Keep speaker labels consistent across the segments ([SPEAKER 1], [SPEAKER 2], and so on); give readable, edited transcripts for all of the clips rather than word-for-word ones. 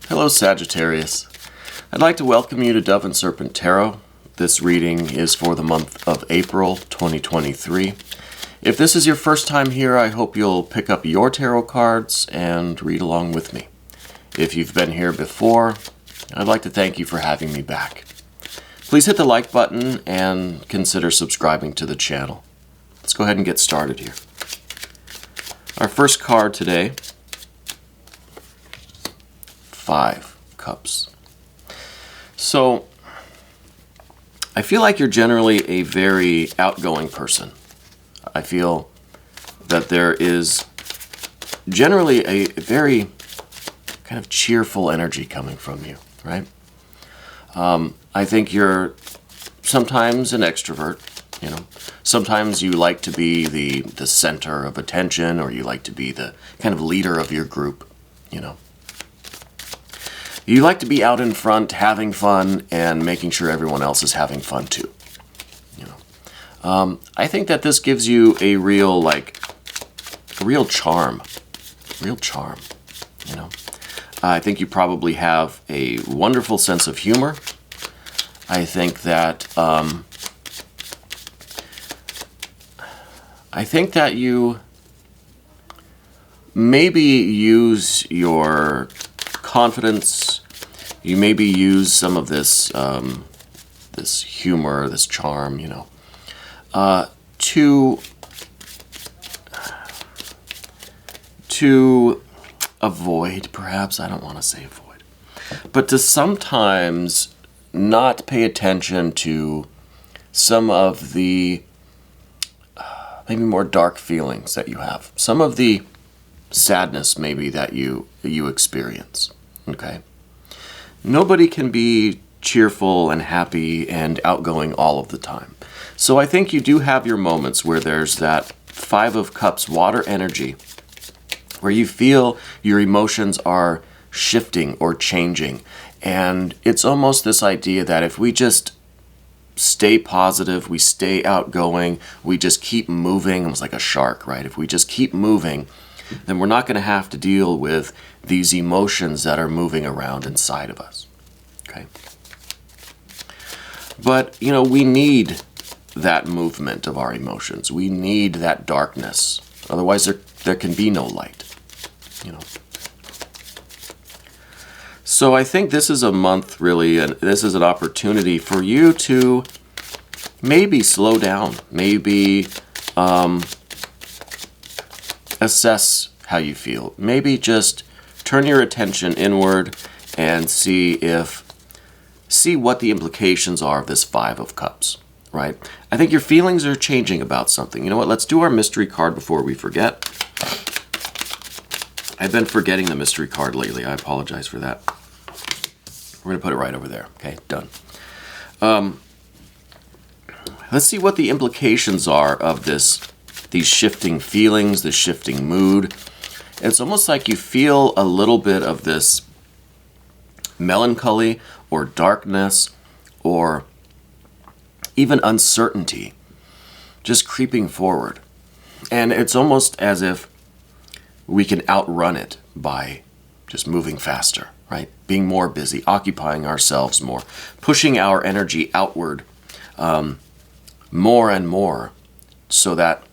[SPEAKER 1] Hello Sagittarius. I'd like to welcome you to Dove and Serpent Tarot. This reading is for the month of April 2023. If this is your first time here, I hope you'll pick up your tarot cards and read along with me. If you've been here before, I'd like to thank you for having me back. Please hit the like button and consider subscribing to the channel. Let's go ahead and get started here. Our first card today, 5 Cups. So, I feel like you're generally a very outgoing person. I feel that there is generally a very kind of cheerful energy coming from you, right? I think you're sometimes an extrovert, you know. Sometimes you like to be the center of attention, or you like to be the kind of leader of your group, you know. You like to be out in front, having fun, and making sure everyone else is having fun too. You know, I think that this gives you a real charm. You know, I think you probably have a wonderful sense of humor. I think that you maybe use your confidence, you maybe use some of this this humor, this charm, you know, to avoid, perhaps, I don't want to say avoid, but to sometimes not pay attention to some of the maybe more dark feelings that you have, some of the sadness maybe that you experience. Okay, nobody can be cheerful and happy and outgoing all of the time. So I think you do have your moments where there's that 5 of Cups water energy, where you feel your emotions are shifting or changing. And it's almost this idea that if we just stay positive, we stay outgoing, we just keep moving, almost like a shark, right? If we just keep moving, then we're not going to have to deal with these emotions that are moving around inside of us. Okay? But, you know, we need that movement of our emotions. We need that darkness. Otherwise, there can be no light. You know. So I think this is a month, really, and this is an opportunity for you to maybe slow down, maybe assess how you feel. Maybe just turn your attention inward and see what the implications are of this 5 of Cups, right? I think your feelings are changing about something. You know what? Let's do our mystery card before we forget. I've been forgetting the mystery card lately. I apologize for that. We're going to put it right over there. Okay, done. Let's see what the implications are of these shifting feelings, the shifting mood. It's almost like you feel a little bit of this melancholy or darkness or even uncertainty just creeping forward. And it's almost as if we can outrun it by just moving faster, right? Being more busy, occupying ourselves more, pushing our energy outward more and more, so that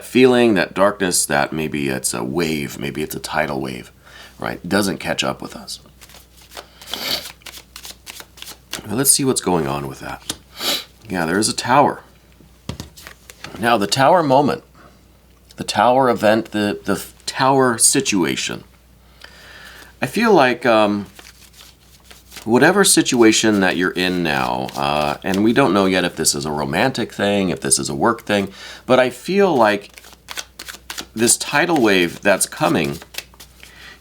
[SPEAKER 1] feeling, that darkness, that maybe it's a wave, maybe it's a tidal wave, right, doesn't catch up with us. Well, let's see what's going on with that. Yeah, there is a Tower. Now, the Tower moment, the Tower event, the Tower situation. I feel like whatever situation that you're in now, and we don't know yet if this is a romantic thing, if this is a work thing, but I feel like this tidal wave that's coming,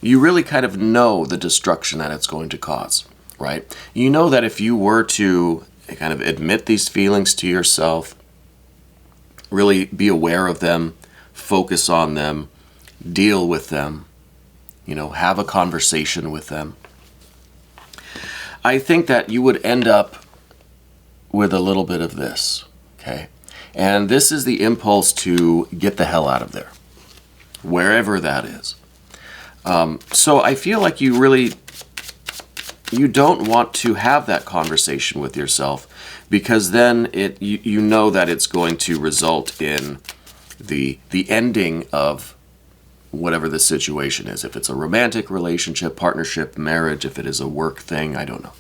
[SPEAKER 1] you really kind of know the destruction that it's going to cause, right? You know that if you were to kind of admit these feelings to yourself, really be aware of them, focus on them, deal with them, you know, have a conversation with them, I think that you would end up with a little bit of this, okay? And this is the impulse to get the hell out of there, wherever that is. So I feel like you really you don't want to have that conversation with yourself, because then you know that it's going to result in the ending of whatever the situation is. If it's a romantic relationship, partnership, marriage, if it is a work thing, I don't know.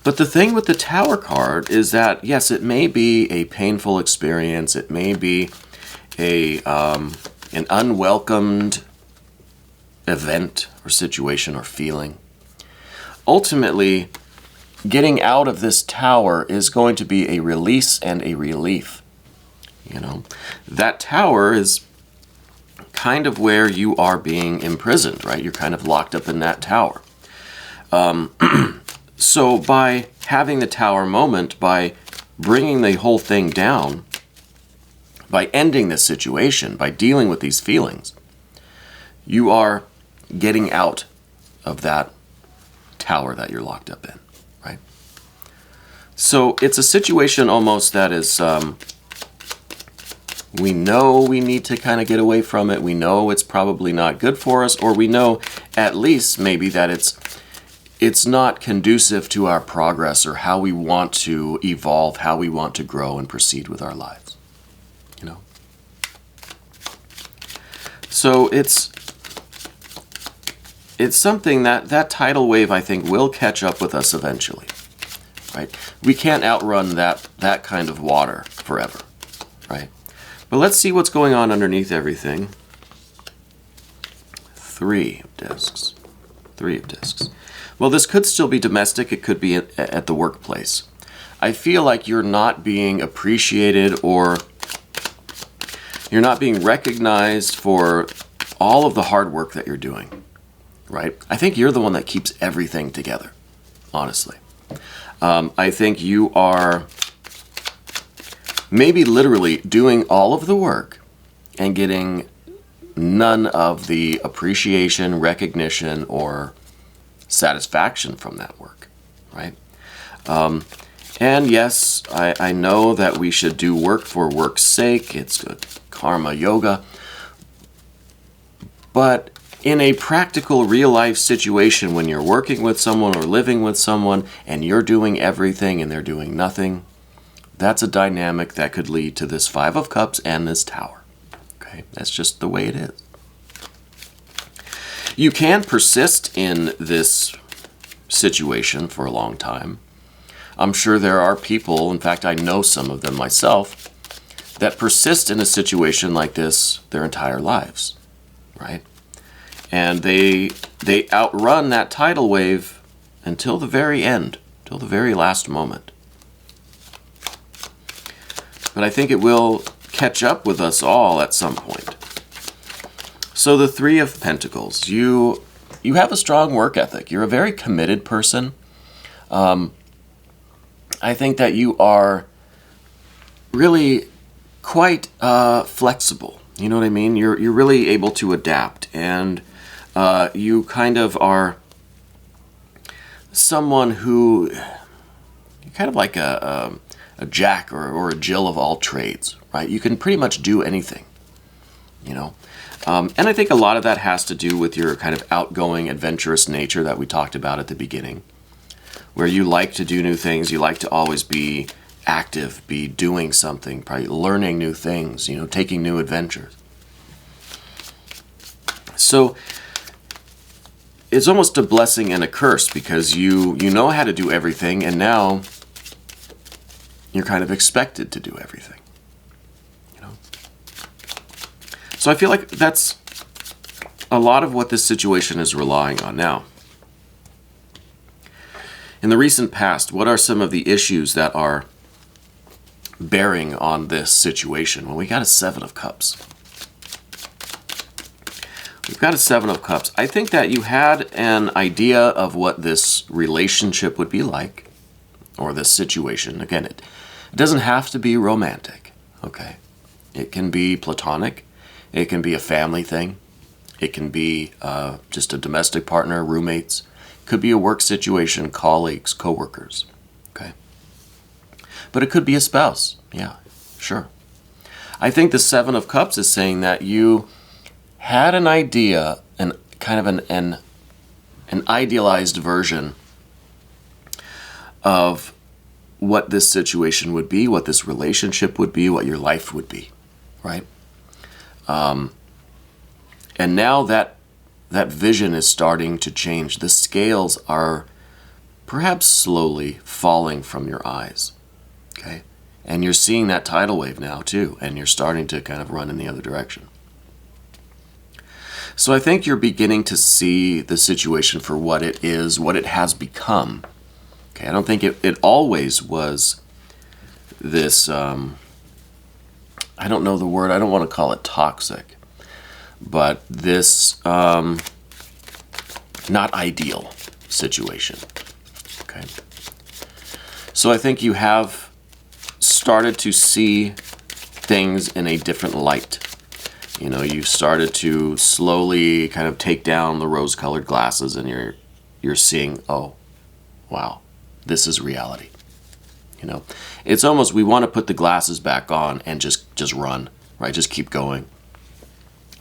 [SPEAKER 1] But the thing with the Tower card is that, yes, it may be a painful experience. It may be an unwelcomed event or situation or feeling. Ultimately, getting out of this Tower is going to be a release and a relief. You know, that Tower is kind of where you are being imprisoned, right? You're kind of locked up in that Tower. So by having the Tower moment, by bringing the whole thing down, by ending this situation, by dealing with these feelings, you are getting out of that Tower that you're locked up in, right? So it's a situation almost that is, we know we need to kind of get away from it. We know it's probably not good for us, or we know at least maybe that it's not conducive to our progress or how we want to evolve, how we want to grow and proceed with our lives, you know? So it's something that tidal wave, I think, will catch up with us eventually, right? We can't outrun that kind of water forever, right? But let's see what's going on underneath everything. 3 of discs. 3 of discs. Well, this could still be domestic. It could be at the workplace. I feel like you're not being appreciated, or you're not being recognized for all of the hard work that you're doing, right? I think you're the one that keeps everything together, honestly. I think you are maybe literally doing all of the work and getting none of the appreciation, recognition, or satisfaction from that work, right? And yes, I know that we should do work for work's sake. It's good karma yoga. But in a practical, real-life situation, when you're working with someone or living with someone and you're doing everything and they're doing nothing, that's a dynamic that could lead to this 5 of Cups and this Tower. Okay, that's just the way it is. You can persist in this situation for a long time. I'm sure there are people, in fact, I know some of them myself, that persist in a situation like this their entire lives, right? And they outrun that tidal wave until the very end, till the very last moment. But I think it will catch up with us all at some point. So the 3 of Pentacles, you have a strong work ethic. You're a very committed person. I think that you are really quite flexible. You know what I mean? You're really able to adapt, and you kind of are someone who, you're kind of like a Jack or a Jill of all trades, right? You can pretty much do anything, you know? And I think a lot of that has to do with your kind of outgoing, adventurous nature that we talked about at the beginning, where you like to do new things. You like to always be active, be doing something, probably learning new things, you know, taking new adventures. So it's almost a blessing and a curse, because you know how to do everything, and now you're kind of expected to do everything, you know? So I feel like that's a lot of what this situation is relying on. Now, in the recent past, what are some of the issues that are bearing on this situation? Well, we got a 7 of Cups. We've got a 7 of Cups. I think that you had an idea of what this relationship would be like, or this situation. Again, it doesn't have to be romantic, okay? It can be platonic. It can be a family thing. It can be just a domestic partner, roommates. It could be a work situation, colleagues, coworkers, okay? But it could be a spouse. Yeah, sure. I think the 7 of Cups is saying that you had an idea, and kind of an an idealized version of what this situation would be, what this relationship would be, what your life would be, right? And now that vision is starting to change. The scales are perhaps slowly falling from your eyes, okay? And you're seeing that tidal wave now too, and you're starting to kind of run in the other direction. So I think you're beginning to see the situation for what it is, what it has become. Okay, I don't think it always was this, I don't know the word, I don't want to call it toxic, but this not ideal situation. Okay. So I think you have started to see things in a different light. You know, you started to slowly kind of take down the rose-colored glasses, and you're seeing, oh, wow, this is reality. You know, it's almost, we want to put the glasses back on and just run, right? Just keep going.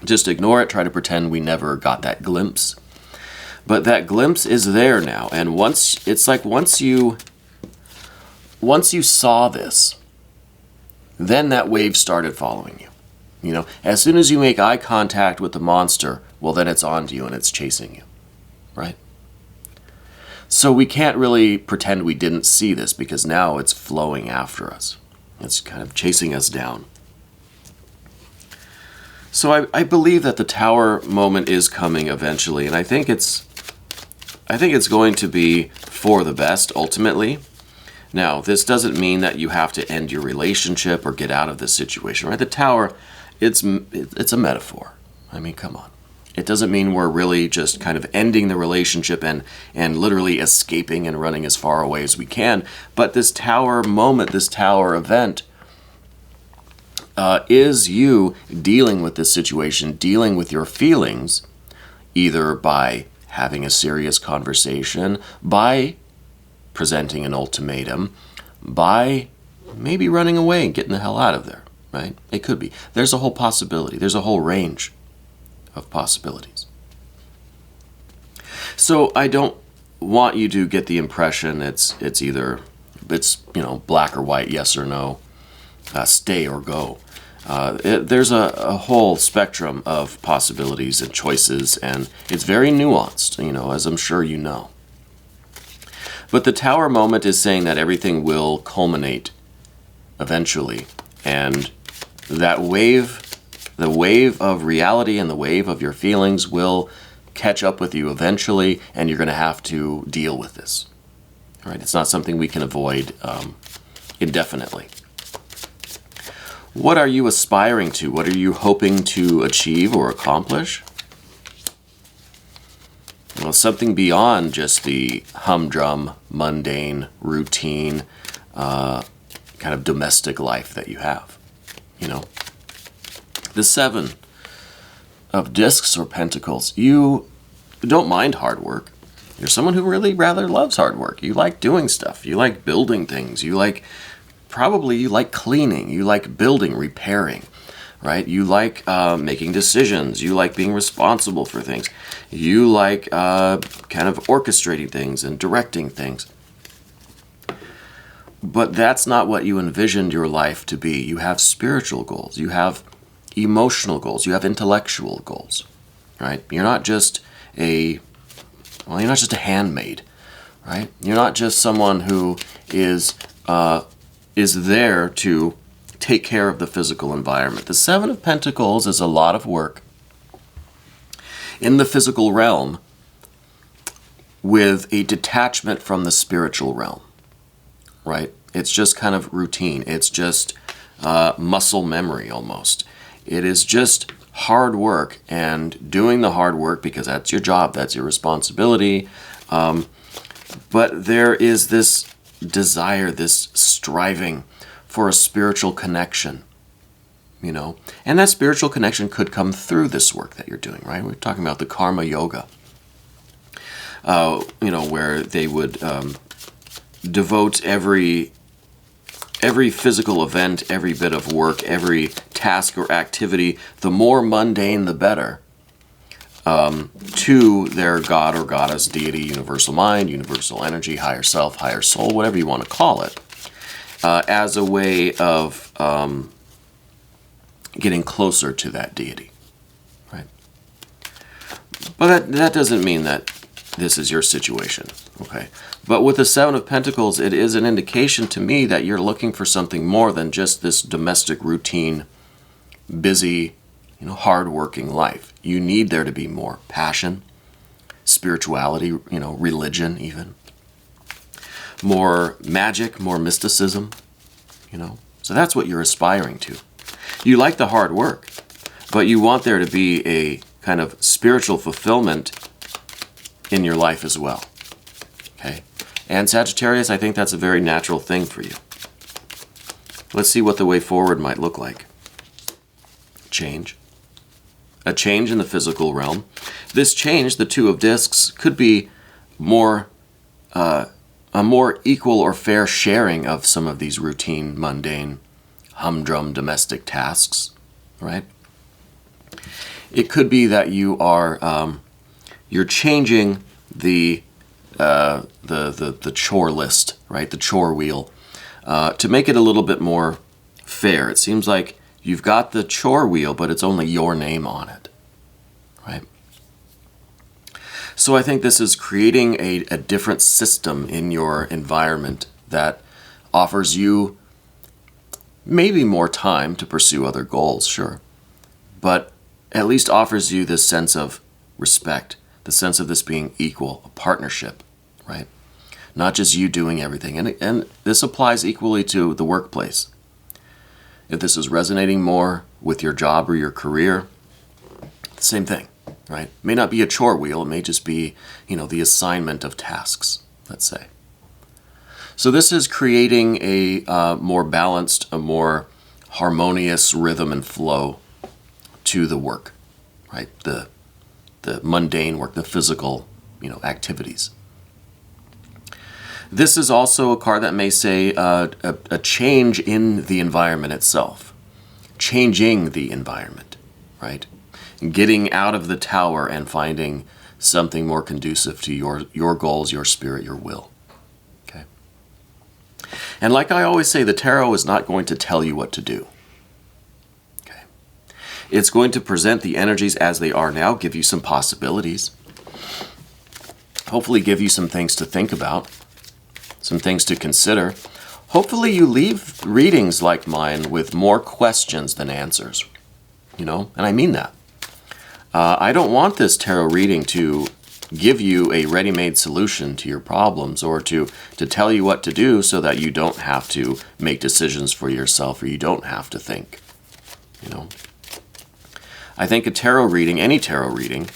[SPEAKER 1] Just ignore it, try to pretend we never got that glimpse. But that glimpse is there now, and once you saw this, then that wave started following you. You know, as soon as you make eye contact with the monster, well, then it's on to you and it's chasing you, right? So we can't really pretend we didn't see this, because now it's flowing after us. It's kind of chasing us down. So I believe that the Tower moment is coming eventually, and I think it's going to be for the best ultimately. Now, this doesn't mean that you have to end your relationship or get out of this situation, right? The Tower, it's a metaphor. I mean, come on. It doesn't mean we're really just kind of ending the relationship and literally escaping and running as far away as we can. But this Tower moment, this Tower event, is you dealing with this situation, dealing with your feelings, either by having a serious conversation, by presenting an ultimatum, by maybe running away and getting the hell out of there, right? It could be. There's a whole possibility. There's a whole range of possibilities. So I don't want you to get the impression it's either, you know, black or white, yes or no, stay or go. There's a whole spectrum of possibilities and choices, and it's very nuanced, you know, as I'm sure you know. But the Tower moment is saying that everything will culminate eventually, and that wave, the wave of reality and the wave of your feelings will catch up with you eventually, and you're going to have to deal with this. All right? It's not something we can avoid indefinitely. What are you aspiring to? What are you hoping to achieve or accomplish? Well, something beyond just the humdrum, mundane, routine, kind of domestic life that you have. You know, the Seven of Discs or Pentacles. You don't mind hard work. You're someone who really rather loves hard work. You like doing stuff. You like building things. You like cleaning. You like building, repairing. Right? You like making decisions. You like being responsible for things. You like kind of orchestrating things and directing things. But that's not what you envisioned your life to be. You have spiritual goals. You have emotional goals. You have intellectual goals. Right? You're not just a handmaid. Right? You're not just someone who is there to take care of the physical environment. The Seven of Pentacles is a lot of work in the physical realm with a detachment from the spiritual realm, right? It's just kind of routine. It's just muscle memory almost. It is just hard work and doing the hard work because that's your job, that's your responsibility. But there is this desire, this striving for a spiritual connection, you know, and that spiritual connection could come through this work that you're doing, right? We're talking about the karma yoga, you know, where they would devote every physical event, every bit of work, every task or activity, the more mundane, the better, to their god or goddess, deity, universal mind, universal energy, higher self, higher soul, whatever you want to call it, as a way of getting closer to that deity, right? But that doesn't mean that this is your situation, okay? But with the Seven of Pentacles, it is an indication to me that you're looking for something more than just this domestic routine, busy, hard-working life. You need there to be more passion, spirituality, religion even. More magic, more mysticism, So that's what you're aspiring to. You like the hard work, but you want there to be a kind of spiritual fulfillment in your life as well. Okay? And Sagittarius, I think that's a very natural thing for you. Let's see what the way forward might look like. Change. A change in the physical realm. This change, the Two of Discs, could be a more equal or fair sharing of some of these routine, mundane, humdrum domestic tasks, right? It could be that you are you're changing the chore list, right? The chore wheel, to make it a little bit more fair. It seems like you've got the chore wheel, but it's only your name on it, right? So I think this is creating a different system in your environment that offers you maybe more time to pursue other goals, sure, but at least offers you this sense of respect, the sense of this being equal, a partnership, right? Not just you doing everything. And this applies equally to the workplace. If this is resonating more with your job or your career, same thing, right? It may not be a chore wheel. It may just be, the assignment of tasks, let's say. So this is creating a more balanced, a more harmonious rhythm and flow to the work, right? The mundane work, the physical, activities. This is also a card that may say a change in the environment itself, changing the environment, right? Getting out of the tower and finding something more conducive to your goals, your spirit, your will. Okay. And like I always say, the tarot is not going to tell you what to do. Okay. It's going to present the energies as they are now, give you some possibilities, hopefully give you some things to think about, some things to consider. Hopefully you leave readings like mine with more questions than answers, and I mean that. I don't want this tarot reading to give you a ready-made solution to your problems or to tell you what to do so that you don't have to make decisions for yourself or you don't have to think, I think a tarot reading, any tarot reading,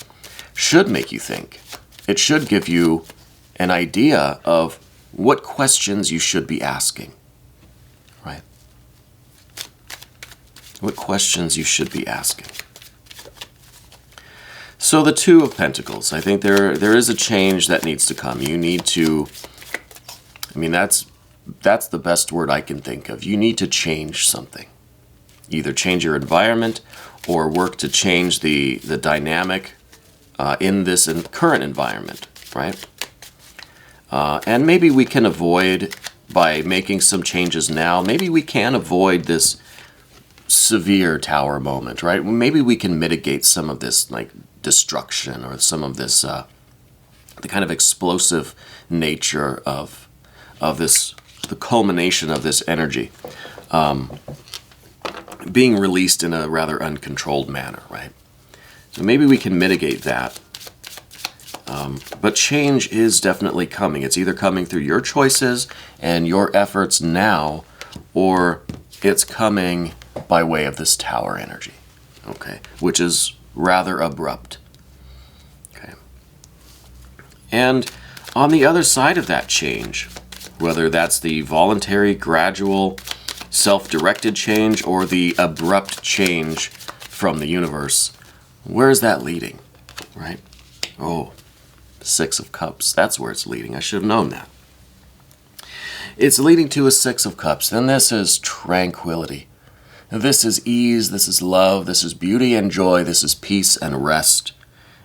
[SPEAKER 1] should make you think. It should give you an idea of what questions you should be asking, right? What questions you should be asking. So the Two of Pentacles, I think there is a change that needs to come. You need to, that's the best word I can think of. You need to change something. Either change your environment or work to change the dynamic in this current environment, right? And maybe we can avoid, by making some changes now, maybe we can avoid this severe tower moment, right? Maybe we can mitigate some of this destruction or some of this, the kind of explosive nature of this, the culmination of this energy being released in a rather uncontrolled manner, right? So maybe we can mitigate that. But change is definitely coming. It's either coming through your choices and your efforts now, or it's coming by way of this tower energy, okay, which is rather abrupt. Okay. And on the other side of that change, whether that's the voluntary, gradual, self-directed change or the abrupt change from the universe, where is that leading, right? Oh, Six of Cups. That's where it's leading. I should have known that. It's leading to a Six of Cups. Then this is tranquility. This is ease. This is love. This is beauty and joy. This is peace and rest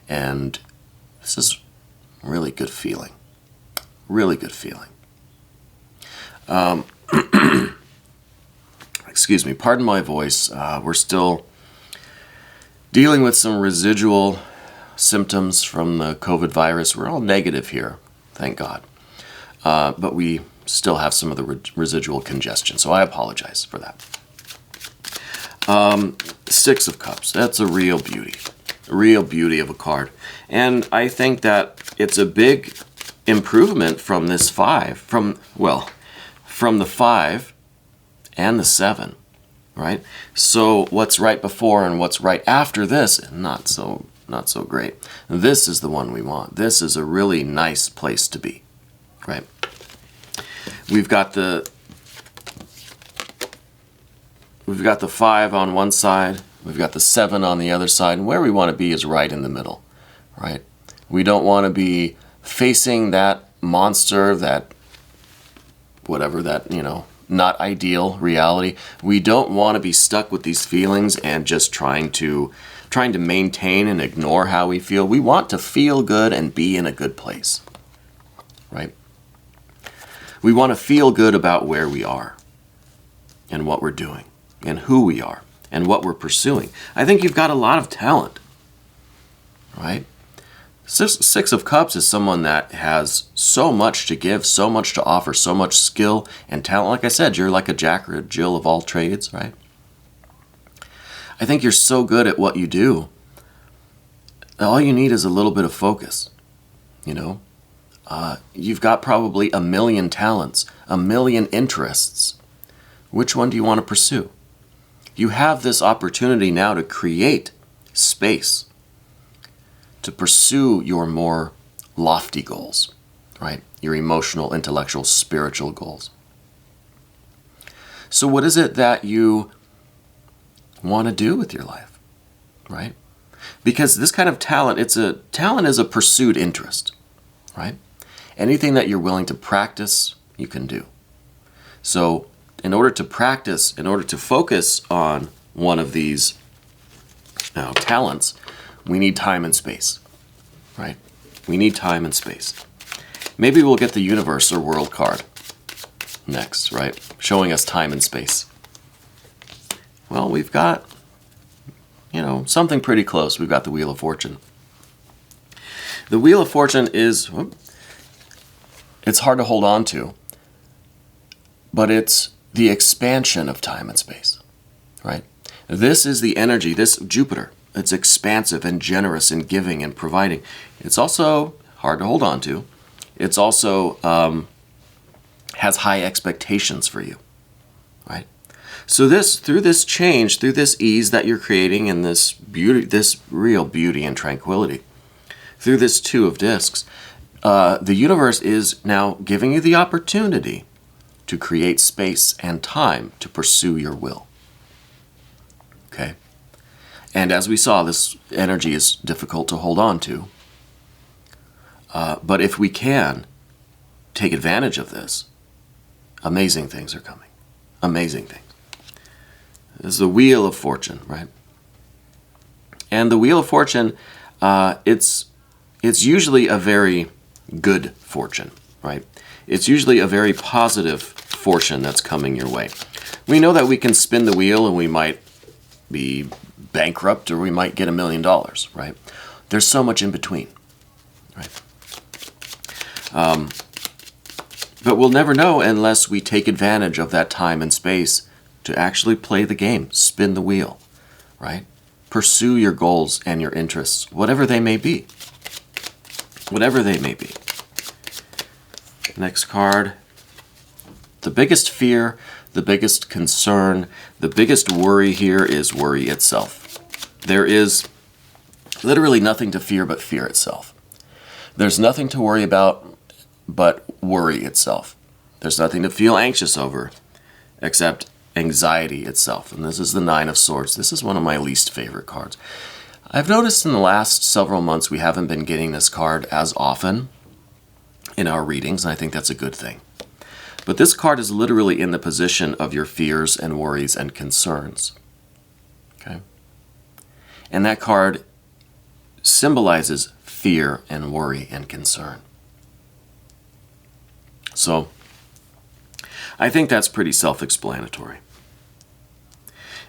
[SPEAKER 1] And this is really good feeling. Really good feeling. Excuse me, pardon my voice. We're still dealing with some residual symptoms from the COVID virus. We're all negative here, thank God. But we still have some of the residual congestion, so I apologize for that. Six of Cups, that's a real beauty. A real beauty of a card. And I think that it's a big improvement from this 5, from the 5 and the 7, right? So what's right before and what's right after this, not so great. This is the one we want. This is a really nice place to be, right? We've got the 5 on one side, we've got the 7 on the other side, and where we want to be is right in the middle, right? We don't want to be facing that monster, that whatever, that, not ideal reality. We don't want to be stuck with these feelings and just trying to maintain and ignore how we feel. We want to feel good and be in a good place, right? We want to feel good about where we are and what we're doing and who we are and what we're pursuing. I think you've got a lot of talent, right? Six of Cups is someone that has so much to give, so much to offer, so much skill and talent. Like I said, you're like a Jack or a Jill of all trades, right? I think you're so good at what you do. All you need is a little bit of focus, You've got probably 1 million talents, 1 million interests. Which one do you want to pursue? You have this opportunity now to create space, to pursue your more lofty goals, right? Your emotional, intellectual, spiritual goals. So what is it that you want to do with your life, right? Because this kind of talent is a pursued interest, right? Anything that you're willing to practice, you can do. So in order to practice, in order to focus on one of these talents, we need time and space, right? We need time and space. Maybe we'll get the Universe or World card next, right? Showing us time and space. Well, we've got, something pretty close. We've got the Wheel of Fortune. The Wheel of Fortune is, it's hard to hold on to, but it's the expansion of time and space, right? This is the energy, this Jupiter. It's expansive and generous and giving and providing. It's also hard to hold on to. It's also has high expectations for you, right? So through this change, through this ease that you're creating and this beauty, this real beauty and tranquility, through this 2 of Discs, the universe is now giving you the opportunity to create space and time to pursue your will. Okay? And as we saw, this energy is difficult to hold on to. But if we can take advantage of this, amazing things are coming. Amazing things. This is the Wheel of Fortune, right? And the Wheel of Fortune, it's usually a very good fortune, right? It's usually a very positive fortune that's coming your way. We know that we can spin the wheel and we might be bankrupt or we might get $1 million, right? There's so much in between, right? But we'll never know unless we take advantage of that time and space to actually play the game, spin the wheel, right? Pursue your goals and your interests, whatever they may be. Whatever they may be. Next card. The biggest fear, the biggest concern, the biggest worry here is worry itself. There is literally nothing to fear but fear itself. There's nothing to worry about but worry itself. There's nothing to feel anxious over except anxiety itself. And this is the 9 of Swords. This is one of my least favorite cards. I've noticed in the last several months we haven't been getting this card as often in our readings, and I think that's a good thing. But this card is literally in the position of your fears and worries and concerns. Okay? And that card symbolizes fear and worry and concern. So I think that's pretty self-explanatory.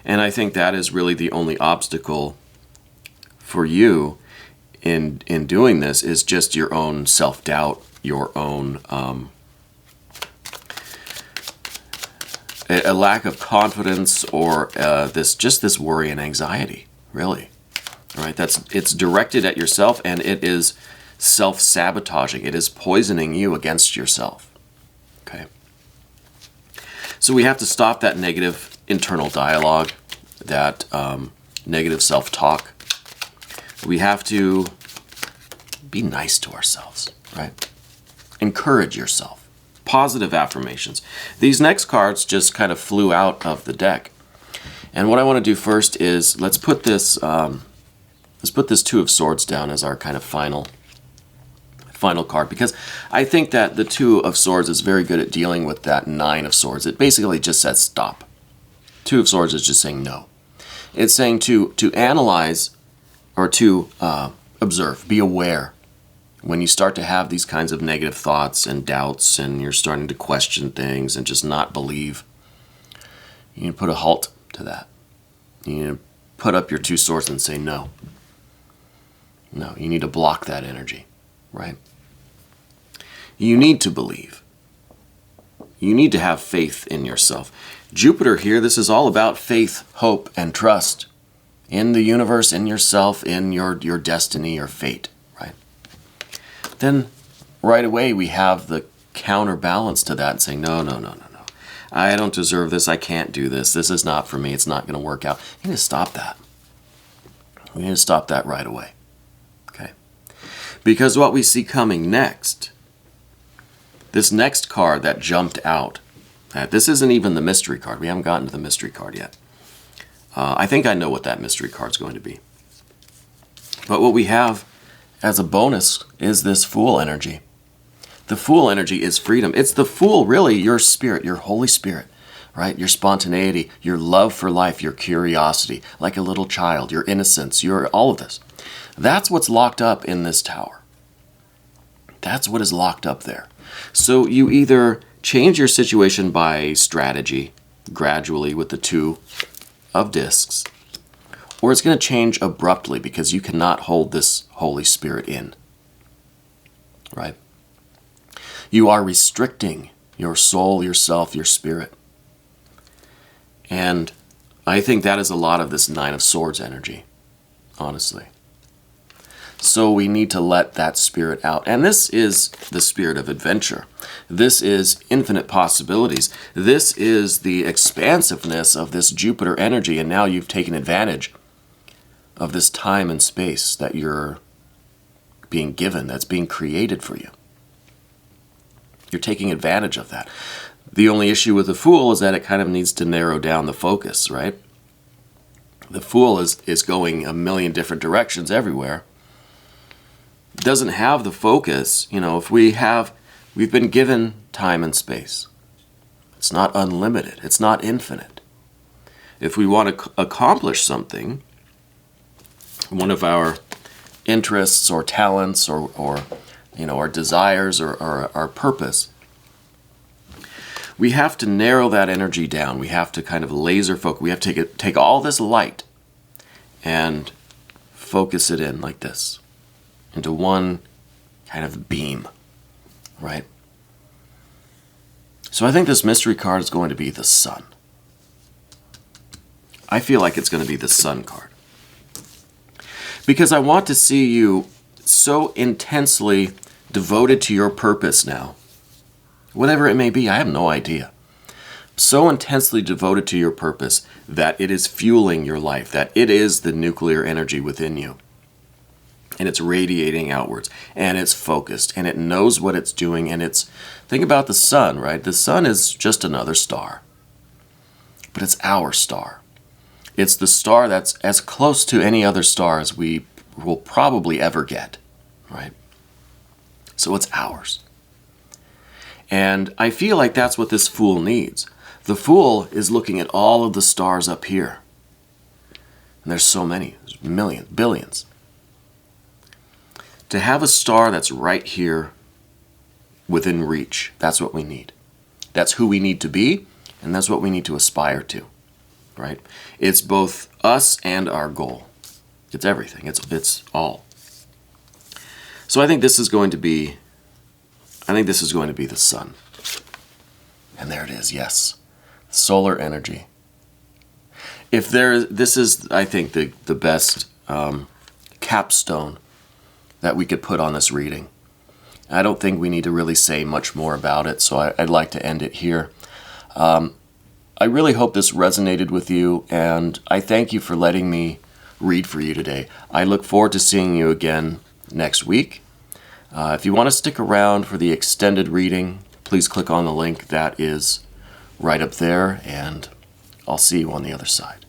[SPEAKER 1] And I think that is really the only obstacle for you in doing this, is just your own self-doubt, your own a lack of confidence, or this worry and anxiety, really. All right, it's directed at yourself, and it is self-sabotaging. It is poisoning you against yourself. Okay. So we have to stop that negative internal dialogue, that negative self-talk. We have to be nice to ourselves, right? Encourage yourself. Positive affirmations. These next cards just kind of flew out of the deck. And what I want to do first is let's put this Two of Swords down as our kind of final card, because I think that the Two of Swords is very good at dealing with that Nine of Swords. It basically just says stop. Two of Swords is just saying no. It's saying to analyze, or to observe, be aware. When you start to have these kinds of negative thoughts and doubts, and you're starting to question things and just not believe, you need to put a halt to that. You need to put up your two swords and say no. No, you need to block that energy, right? You need to believe. You need to have faith in yourself. Jupiter here, this is all about faith, hope, and trust in the universe, in yourself, in your destiny, your fate, right? Then right away we have the counterbalance to that, saying, no. I don't deserve this. I can't do this. This is not for me. It's not going to work out. You need to stop that. We need to stop that right away. Okay? Because what we see coming next, this next card that jumped out, this isn't even the mystery card. We haven't gotten to the mystery card yet. I think I know what that mystery card's going to be. But what we have as a bonus is this Fool energy. The Fool energy is freedom. It's the Fool, really, your spirit, your Holy Spirit, right? Your spontaneity, your love for life, your curiosity, like a little child, your innocence, your all of this. That's what's locked up in this tower. That's what is locked up there. So you either change your situation by strategy, gradually with the Two of Discs, or it's going to change abruptly because you cannot hold this Holy Spirit in, right? You are restricting your soul, yourself, your spirit. And I think that is a lot of this Nine of Swords energy, honestly. So we need to let that spirit out. And this is the spirit of adventure. This is infinite possibilities. This is the expansiveness of this Jupiter energy. And now you've taken advantage of this time and space that you're being given, that's being created for you. You're taking advantage of that. The only issue with the Fool is that it kind of needs to narrow down the focus, right? The Fool is going a million different directions everywhere. Doesn't have the focus. You know, if we've been given time and space. It's not unlimited. It's not infinite. If we want to accomplish something, one of our interests or talents or you know, our desires or our purpose, we have to narrow that energy down. We have to kind of laser focus. We have to take all this light and focus it in like this, into one kind of beam, right? So I think this mystery card is going to be the Sun. I feel like it's going to be the Sun card. Because I want to see you so intensely devoted to your purpose now. Whatever it may be, I have no idea. So intensely devoted to your purpose that it is fueling your life, that it is the nuclear energy within you. And it's radiating outwards, and it's focused, and it knows what it's doing, and think about the sun, right? The sun is just another star. But it's our star. It's the star that's as close to any other star as we will probably ever get, right? So it's ours. And I feel like that's what this Fool needs. The Fool is looking at all of the stars up here. And there's so many, there's millions, billions. to have a star that's right here within reach. That's what we need. That's who we need to be, and that's what we need to aspire to, right? It's both us and our goal. It's everything. It's all. So I think this is going to be the sun. And there it is, yes. Solar energy. This is, I think, the best capstone that we could put on this reading. I don't think we need to really say much more about it, so I'd like to end it here. I really hope this resonated with you, and I thank you for letting me read for you today. I look forward to seeing you again next week. If you want to stick around for the extended reading, please click on the link that is right up there, and I'll see you on the other side.